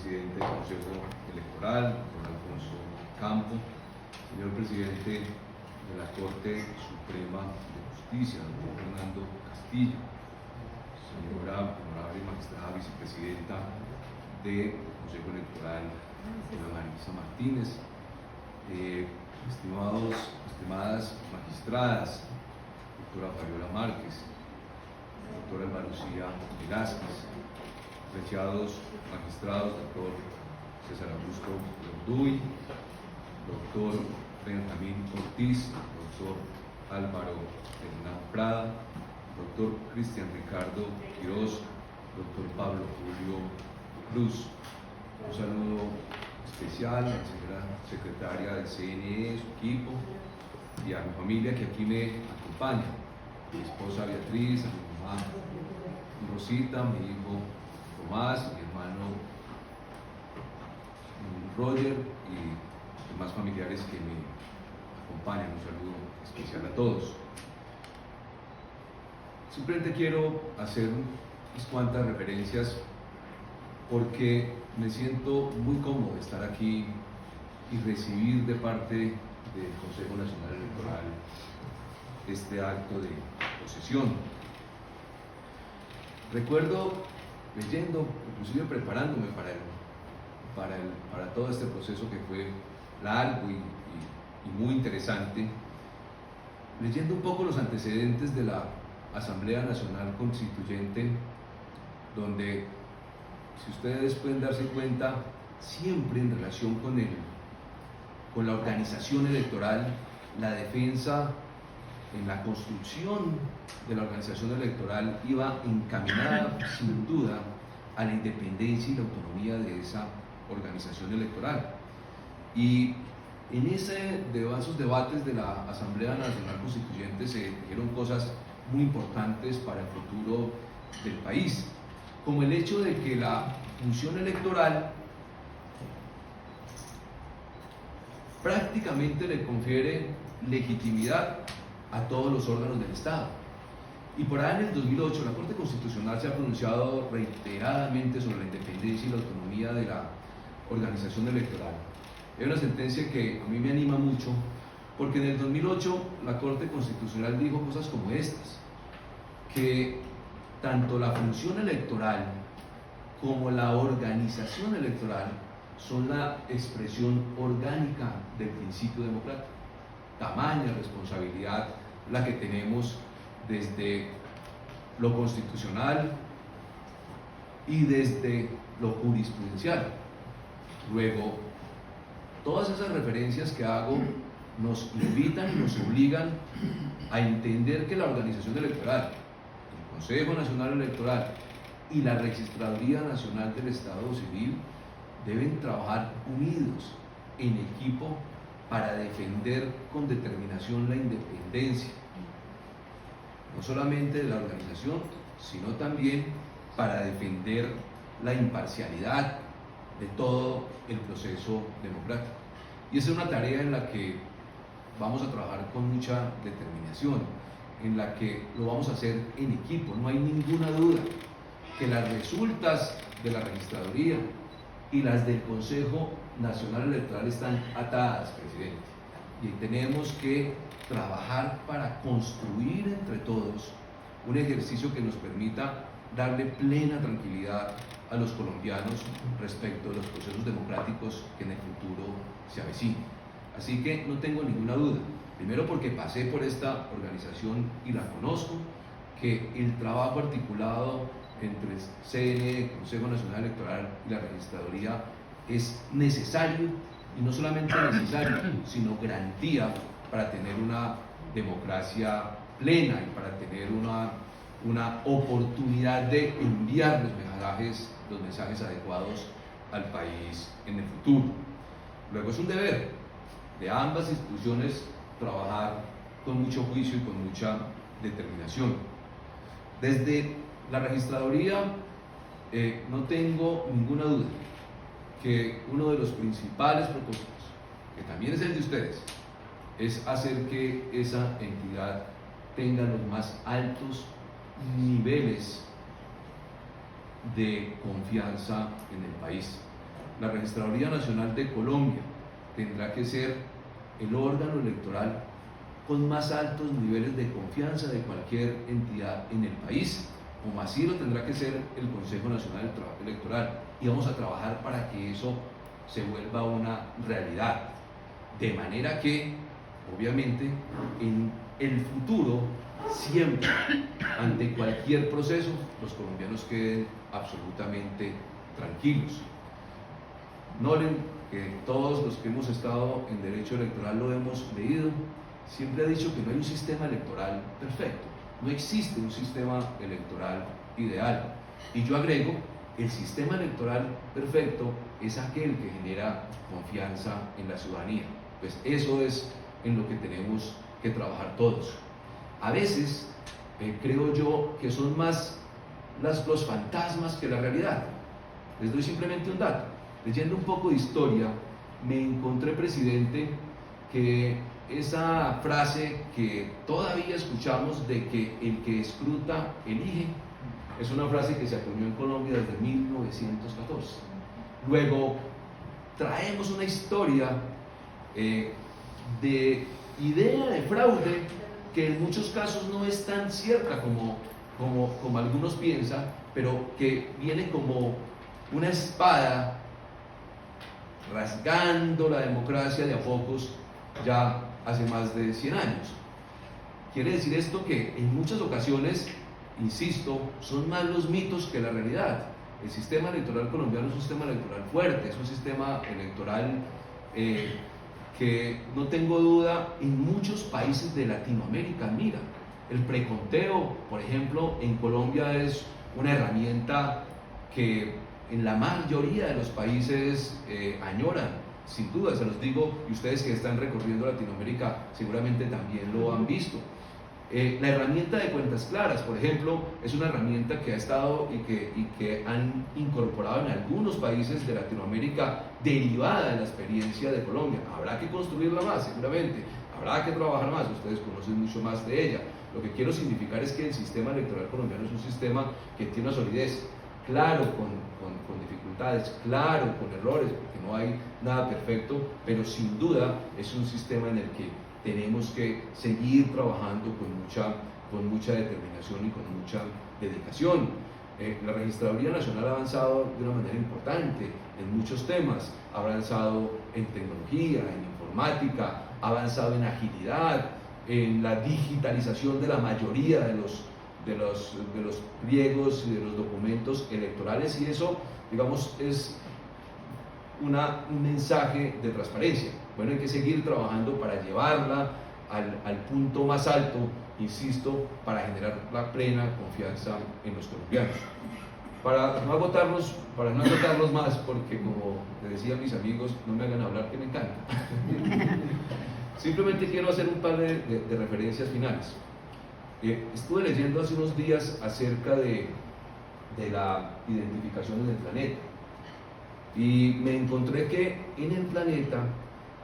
presidente del Consejo Electoral, don Alfonso Campo, señor presidente de la Corte Suprema de Justicia, don Fernando Castillo, señora honorable magistrada vicepresidenta del Consejo Electoral, señora Marisa Martínez, estimadas magistradas, doctora Fabiola Márquez, doctora Alba Lucía Velázquez, apreciados magistrados, doctor César Augusto Lorduy, doctor Benjamín Ortiz, doctor Álvaro Hernán Prada, doctor Cristian Ricardo Quiroz, doctor Pablo Julio Cruz. Un saludo especial a la señora secretaria del CNE, su equipo, y a mi familia que aquí me acompaña, mi esposa Beatriz, a mi mamá Rosita, mi hijo Tomás, mi hermano Roger y demás familiares que me acompañan. Un saludo especial a todos. Simplemente quiero hacer unas cuantas referencias porque me siento muy cómodo de estar aquí y recibir de parte del Consejo Nacional Electoral este acto de posesión. Recuerdo leyendo, inclusive preparándome para todo este proceso que fue largo y muy interesante, leyendo un poco los antecedentes de la Asamblea Nacional Constituyente, donde, si ustedes pueden darse cuenta, siempre en relación con la organización electoral, la defensa en la construcción de la organización electoral iba encaminada sin duda a la independencia y la autonomía de esa organización electoral. Y en esos debates de la Asamblea Nacional Constituyente se dijeron cosas muy importantes para el futuro del país, como el hecho de que la función electoral prácticamente le confiere legitimidad a todos los órganos del Estado. Y por ahí en el 2008 la Corte Constitucional se ha pronunciado reiteradamente sobre la independencia y la autonomía de la organización electoral. Es una sentencia que a mí me anima mucho, porque en el 2008 la Corte Constitucional dijo cosas como estas, que tanto la función electoral como la organización electoral son la expresión orgánica del principio democrático. Tamaña responsabilidad la que tenemos desde lo constitucional y desde lo jurisprudencial. Luego, todas esas referencias que hago nos invitan y nos obligan a entender que la organización electoral, el Consejo Nacional Electoral y la Registraduría Nacional del Estado Civil deben trabajar unidos en equipo para defender con determinación la independencia, no solamente de la organización, sino también para defender la imparcialidad de todo el proceso democrático. Y esa es una tarea en la que vamos a trabajar con mucha determinación, en la que lo vamos a hacer en equipo. No hay ninguna duda que las resultas de la registraduría y las del Consejo Nacional Electoral están atadas, presidente, y tenemos que trabajar para construir entre todos un ejercicio que nos permita darle plena tranquilidad a los colombianos respecto de los procesos democráticos que en el futuro se avecinan. Así que no tengo ninguna duda, primero porque pasé por esta organización y la conozco, que el trabajo articulado entre CNE, Consejo Nacional Electoral y la Registraduría es necesario, y no solamente necesario, sino garantía para tener una democracia plena y para tener una oportunidad de enviar los mensajes adecuados al país en el futuro. Luego es un deber de ambas instituciones trabajar con mucho juicio y con mucha determinación. Desde la registraduría no tengo ninguna duda que uno de los principales propósitos, que también es el de ustedes, es hacer que esa entidad tenga los más altos niveles de confianza en el país. la Registraduría Nacional de Colombia tendrá que ser el órgano electoral con más altos niveles de confianza de cualquier entidad en el país, como así lo tendrá que ser el Consejo Nacional Electoral, y vamos a trabajar para que eso se vuelva una realidad, de manera que, obviamente, en el futuro, siempre, ante cualquier proceso, los colombianos queden absolutamente tranquilos. Nolen que todos los que hemos estado en derecho electoral lo hemos leído, siempre ha dicho que no hay un sistema electoral perfecto, no existe un sistema electoral ideal. Y yo agrego, el sistema electoral perfecto es aquel que genera confianza en la ciudadanía. Pues eso es en lo que tenemos que trabajar todos. A veces creo yo que son más los fantasmas que la realidad. Les doy simplemente un dato. Leyendo un poco de historia, me encontré, presidente, que esa frase que todavía escuchamos de que el que escruta elige, es una frase que se acuñó en Colombia desde 1914. Luego, traemos una historia de idea de fraude que en muchos casos no es tan cierta como algunos piensan, pero que viene como una espada rasgando la democracia de a pocos ya hace más de 100 años. Quiere decir esto que en muchas ocasiones, insisto, son más los mitos que la realidad. El sistema electoral colombiano es un sistema electoral fuerte, es un sistema electoral que no tengo duda en muchos países de Latinoamérica. Mira, el preconteo, por ejemplo, en Colombia es una herramienta que en la mayoría de los países añoran. Sin duda, se los digo, y ustedes que están recorriendo Latinoamérica seguramente también lo han visto. La herramienta de cuentas claras, por ejemplo, es una herramienta que ha estado y que han incorporado en algunos países de Latinoamérica, derivada de la experiencia de Colombia. Habrá que construirla más, seguramente, habrá que trabajar más, ustedes conocen mucho más de ella. Lo que quiero significar es que el sistema electoral colombiano es un sistema que tiene una solidez, claro, con dificultades, claro, con errores, porque no hay nada perfecto, pero sin duda es un sistema en el que tenemos que seguir trabajando con mucha determinación y con mucha dedicación. La Registraduría Nacional ha avanzado de una manera importante en muchos temas, ha avanzado en tecnología, en informática, ha avanzado en agilidad, en la digitalización de la mayoría de los pliegos y de los documentos electorales, y eso, digamos, es un mensaje de transparencia. Bueno, hay que seguir trabajando para llevarla al punto más alto, insisto, para generar la plena confianza en los colombianos. Para no agotarlos más, porque como le decía a mis amigos, no me hagan hablar que me encanta. Simplemente quiero hacer un par de referencias finales. Estuve leyendo hace unos días acerca de la identificación en el planeta, y me encontré que en el planeta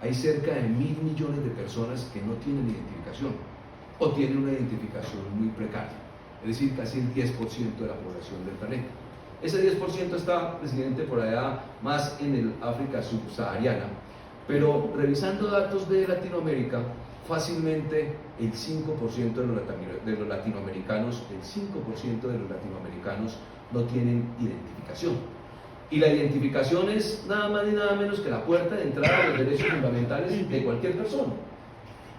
hay cerca de 1.000 millones de personas que no tienen identificación o tienen una identificación muy precaria, es decir, casi el 10% de la población del planeta. Ese 10% está, presidente, por allá más en el África subsahariana, pero revisando datos de Latinoamérica, fácilmente el 5% de los latinoamericanos, no tienen identificación. Y la identificación es nada más y nada menos que la puerta de entrada a los derechos fundamentales de cualquier persona.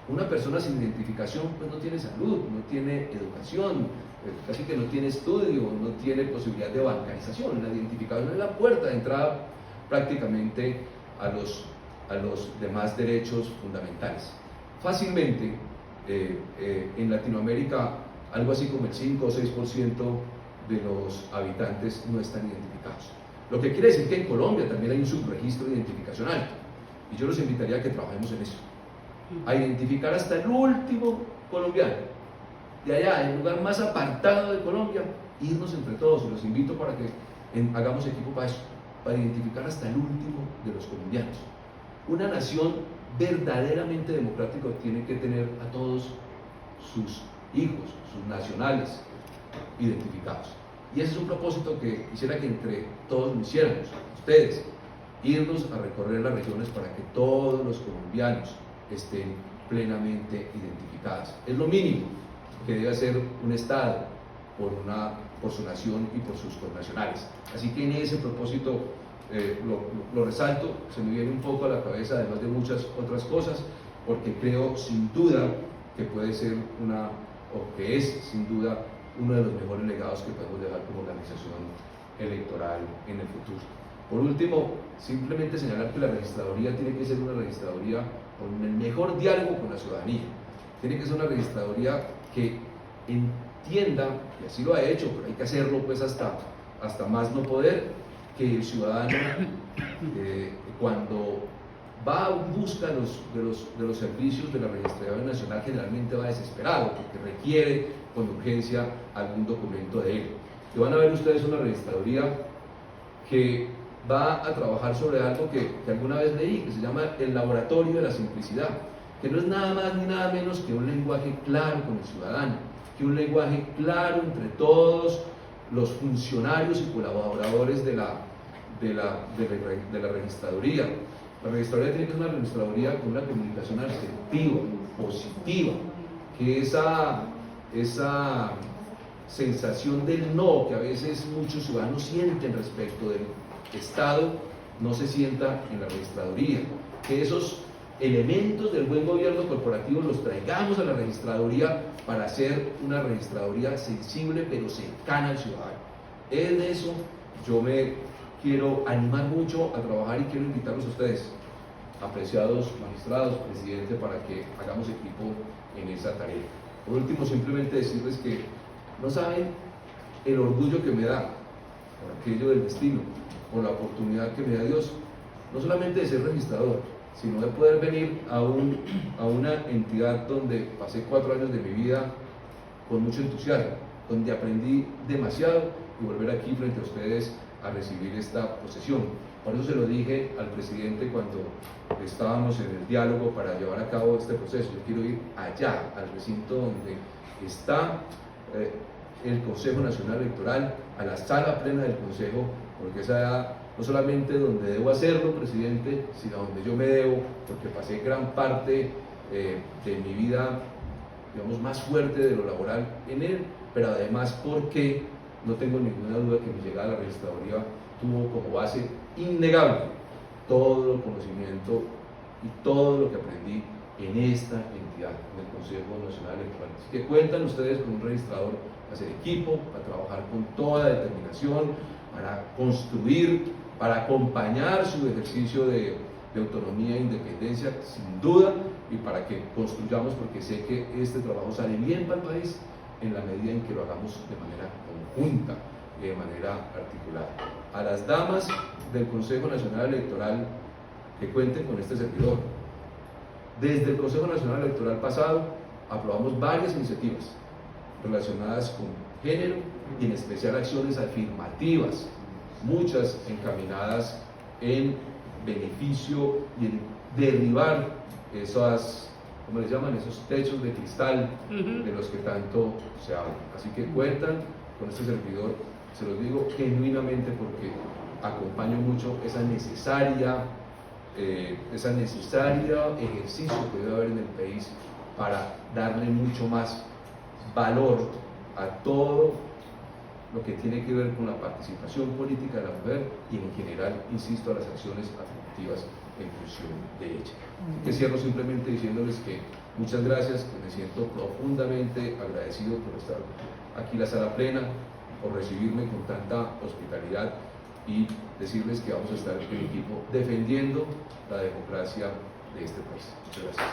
Una persona sin identificación pues no tiene salud, no tiene educación, casi que no tiene estudio, no tiene posibilidad de bancarización. La identificación es la puerta de entrada prácticamente a los demás derechos fundamentales. Fácilmente en Latinoamérica algo así como el 5 o 6% de los habitantes no están identificados. Lo que quiere decir que en Colombia también hay un subregistro de identificación alto, y yo los invitaría a que trabajemos en eso, a identificar hasta el último colombiano, de allá, en el lugar más apartado de Colombia, irnos entre todos. Y los invito para que hagamos equipo para eso, para identificar hasta el último de los colombianos. Una nación verdaderamente democrática tiene que tener a todos sus hijos, sus nacionales, identificados. Y ese es un propósito que quisiera que entre todos lo hiciéramos. Ustedes, irnos a recorrer las regiones para que todos los colombianos estén plenamente identificados. Es lo mínimo que debe hacer un Estado por su nación y por sus connacionales. Así que en ese propósito lo resalto, se me viene un poco a la cabeza, además de muchas otras cosas, porque creo sin duda que puede ser o que es sin duda uno de los mejores legados que podemos dejar como organización electoral en el futuro. Por último, simplemente señalar que la registraduría tiene que ser una registraduría con el mejor diálogo con la ciudadanía. Tiene que ser una registraduría que entienda, y así lo ha hecho, pero hay que hacerlo pues hasta más no poder, que el ciudadano cuando va en busca de los servicios de la Registraduría Nacional generalmente va desesperado porque requiere con urgencia algún documento de él. Y van a ver ustedes una registraduría que va a trabajar sobre algo que alguna vez leí, que se llama el laboratorio de la simplicidad, que no es nada más ni nada menos que un lenguaje claro con el ciudadano, que un lenguaje claro entre todos los funcionarios y colaboradores de la registraduría. La registraduría tiene que ser una registraduría con una comunicación asertiva, positiva, que esa sensación del no que a veces muchos ciudadanos sienten respecto del Estado no se sienta en la registraduría, que esos elementos del buen gobierno corporativo los traigamos a la registraduría para hacer una registraduría sensible pero cercana al ciudadano. En eso yo me quiero animar mucho a trabajar y quiero invitarlos a ustedes, apreciados magistrados, presidente, para que hagamos equipo en esa tarea. Por último, simplemente decirles que no saben el orgullo que me da por aquello del destino, por la oportunidad que me da Dios, no solamente de ser registrador, sino de poder venir a una entidad donde pasé 4 años de mi vida con mucho entusiasmo, donde aprendí demasiado y volver aquí frente a ustedes a recibir esta posesión. Por eso se lo dije al presidente cuando estábamos en el diálogo para llevar a cabo este proceso. Yo quiero ir allá, al recinto donde está el Consejo Nacional Electoral, a la sala plena del Consejo, porque esa no solamente donde debo hacerlo, presidente, sino donde yo me debo, porque pasé gran parte de mi vida, digamos, más fuerte de lo laboral en él, pero además porque no tengo ninguna duda que mi llegada a la registraduría tuvo como base innegable todo el conocimiento y todo lo que aprendí en esta entidad, en el Consejo Nacional Electoral. Así que cuentan ustedes con un registrador a hacer equipo, a trabajar con toda determinación, para construir, para acompañar su ejercicio de autonomía e independencia, sin duda, y para que construyamos, porque sé que este trabajo sale bien para el país en la medida en que lo hagamos de manera conjunta y de manera articulada. A las damas del Consejo Nacional Electoral que cuenten con este servidor. Desde el Consejo Nacional Electoral pasado aprobamos varias iniciativas relacionadas con género y en especial acciones afirmativas, muchas encaminadas en beneficio y en derribar esas, ¿cómo les llaman? Esos techos de cristal de los que tanto se habla. Así que cuentan con este servidor, se los digo genuinamente porque acompaño mucho esa necesaria ejercicio que debe haber en el país para darle mucho más valor a todo lo que tiene que ver con la participación política de la mujer y en general, insisto, a las acciones afirmativas en función de ella. Así que cierro simplemente diciéndoles que muchas gracias, que me siento profundamente agradecido por estar aquí en la sala plena, por recibirme con tanta hospitalidad y decirles que vamos a estar en equipo defendiendo la democracia de este país. Muchas gracias.